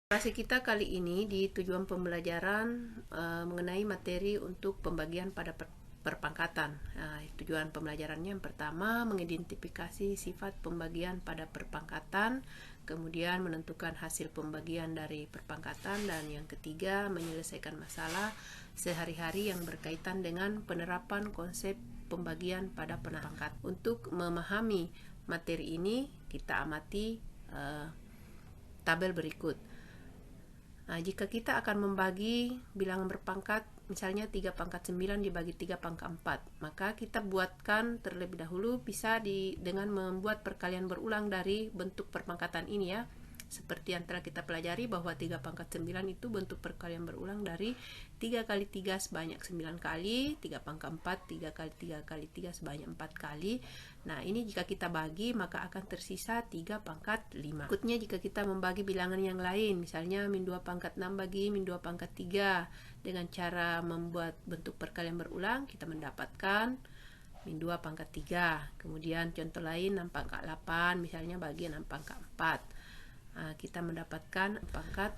Konsentrasi kita kali ini di tujuan pembelajaran mengenai materi untuk pembagian pada perpangkatan. Tujuan pembelajarannya yang pertama mengidentifikasi sifat pembagian pada perpangkatan, kemudian menentukan hasil pembagian dari perpangkatan, dan yang ketiga menyelesaikan masalah sehari-hari yang berkaitan dengan penerapan konsep pembagian pada perpangkatan. Untuk memahami materi ini kita amati tabel berikut. Jika kita akan membagi bilangan berpangkat, misalnya 3 pangkat 9 dibagi 3 pangkat 4, maka kita buatkan terlebih dahulu bisa dengan membuat perkalian berulang dari bentuk perpangkatan ini ya. Seperti yang telah kita pelajari bahwa 3 pangkat 9 itu bentuk perkalian berulang dari 3 kali 3 sebanyak 9 kali, 3 pangkat 4, 3 kali 3 kali 3 sebanyak 4 kali. Nah, ini jika kita bagi maka akan tersisa 3 pangkat 5. Berikutnya jika kita membagi bilangan yang lain, misalnya min 2 pangkat 6 bagi min 2 pangkat 3, dengan cara membuat bentuk perkalian berulang, kita mendapatkan min 2 pangkat 3. Kemudian contoh lain 6 pangkat 8, misalnya bagi 6 pangkat 4. Kita mendapatkan pangkat.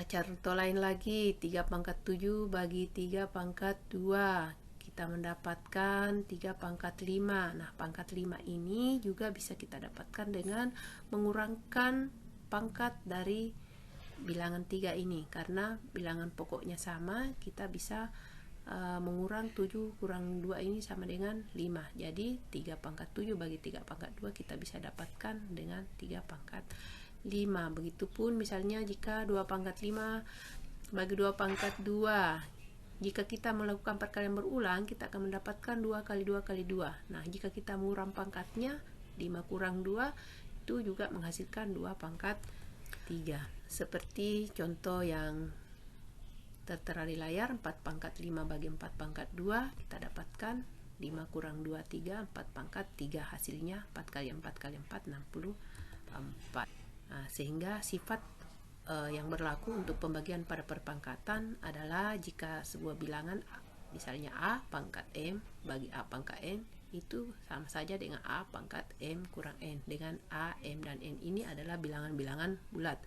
Contoh lain lagi 3 pangkat 7 bagi 3 pangkat 2, kita mendapatkan 3 pangkat 5. Nah, pangkat 5 ini juga bisa kita dapatkan dengan mengurangkan pangkat dari bilangan 3 ini. Karena bilangan pokoknya sama, kita bisa mengurang 7 kurang 2 ini sama dengan 5. Jadi 3 pangkat 7 bagi 3 pangkat 2 kita bisa dapatkan dengan 3 pangkat 5. Begitupun misalnya jika 2 pangkat 5 bagi 2 pangkat 2, jika kita melakukan perkalian berulang kita akan mendapatkan 2 kali 2 kali 2. Nah, jika kita mengurang pangkatnya 5 kurang 2 itu juga menghasilkan 2 pangkat 3. Seperti contoh yang tertera di layar, 4 pangkat 5 bagi 4 pangkat 2, kita dapatkan 5 kurang 2, 3, 4 pangkat 3, hasilnya 4 kali 4 kali 4, 64. Sehingga sifat yang berlaku untuk pembagian pada perpangkatan adalah jika sebuah bilangan misalnya A pangkat M bagi A pangkat N, itu sama saja dengan A pangkat M kurang N, dengan A, M, dan N ini adalah bilangan-bilangan bulat.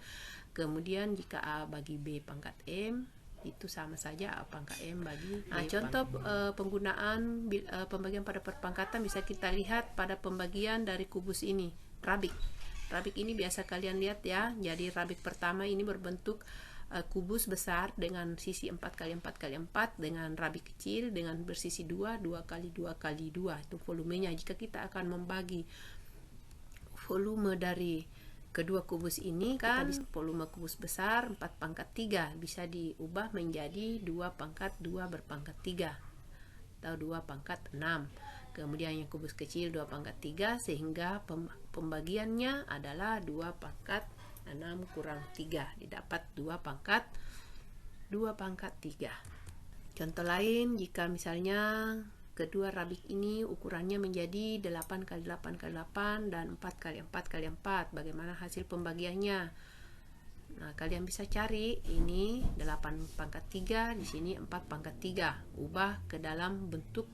Kemudian jika A bagi B pangkat M, itu sama saja A pangkat M bagi B. Contoh penggunaan pembagian pada perpangkatan bisa kita lihat pada pembagian dari kubus ini, rabik. Rabik ini biasa kalian lihat ya. Jadi rabik pertama ini berbentuk kubus besar dengan sisi 4 kali 4 kali 4, dengan rabik kecil dengan bersisi 2, 2 kali 2 kali 2, itu volumenya. Jika kita akan membagi volume dari kedua kubus ini, kita bisa volume kubus besar 4 pangkat 3 bisa diubah menjadi 2 pangkat 2 berpangkat 3 atau 2 pangkat 6. Kemudian yang kubus kecil 2 pangkat 3, sehingga pembagiannya adalah 2 pangkat 6 kurang 3, didapat 2 pangkat 3. Contoh lain, jika misalnya kedua rabik ini ukurannya menjadi 8 kali 8 kali 8 dan 4 kali 4 kali 4, bagaimana hasil pembagiannya? Nah, kalian bisa cari ini 8 pangkat 3, di sini 4 pangkat 3, ubah ke dalam bentuk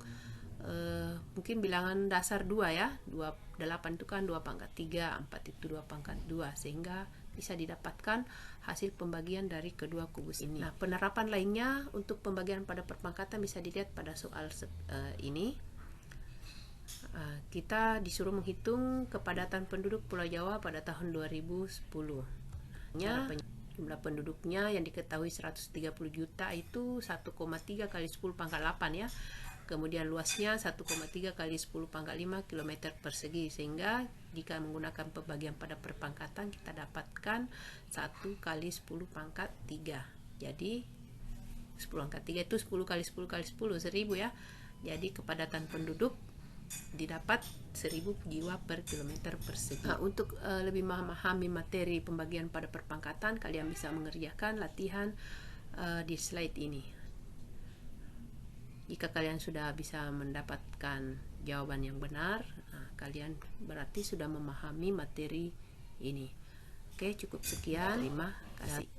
mungkin bilangan dasar 2 ya. 8 itu kan 2 pangkat 3, 4 itu 2 pangkat 2, sehingga bisa didapatkan hasil pembagian dari kedua kubus ini. Nah, penerapan lainnya untuk pembagian pada perpangkatan bisa dilihat pada soal ini. Kita disuruh menghitung kepadatan penduduk Pulau Jawa pada tahun 2010. Jumlah penduduknya yang diketahui 130 juta itu 1,3 kali 10 pangkat 8 ya. Kemudian luasnya 1,3 kali 10 pangkat 5 km persegi, sehingga jika menggunakan pembagian pada perpangkatan kita dapatkan 1 kali 10 pangkat 3. Jadi 10 pangkat 3 itu 10 kali 10 kali 10, 1000 ya. Jadi kepadatan penduduk didapat 1000 jiwa per kilometer persegi. Untuk lebih memahami materi pembagian pada perpangkatan, kalian bisa mengerjakan latihan di slide ini. Jika kalian sudah bisa mendapatkan jawaban yang benar, kalian berarti sudah memahami materi ini. Oke, cukup sekian. Terima kasih.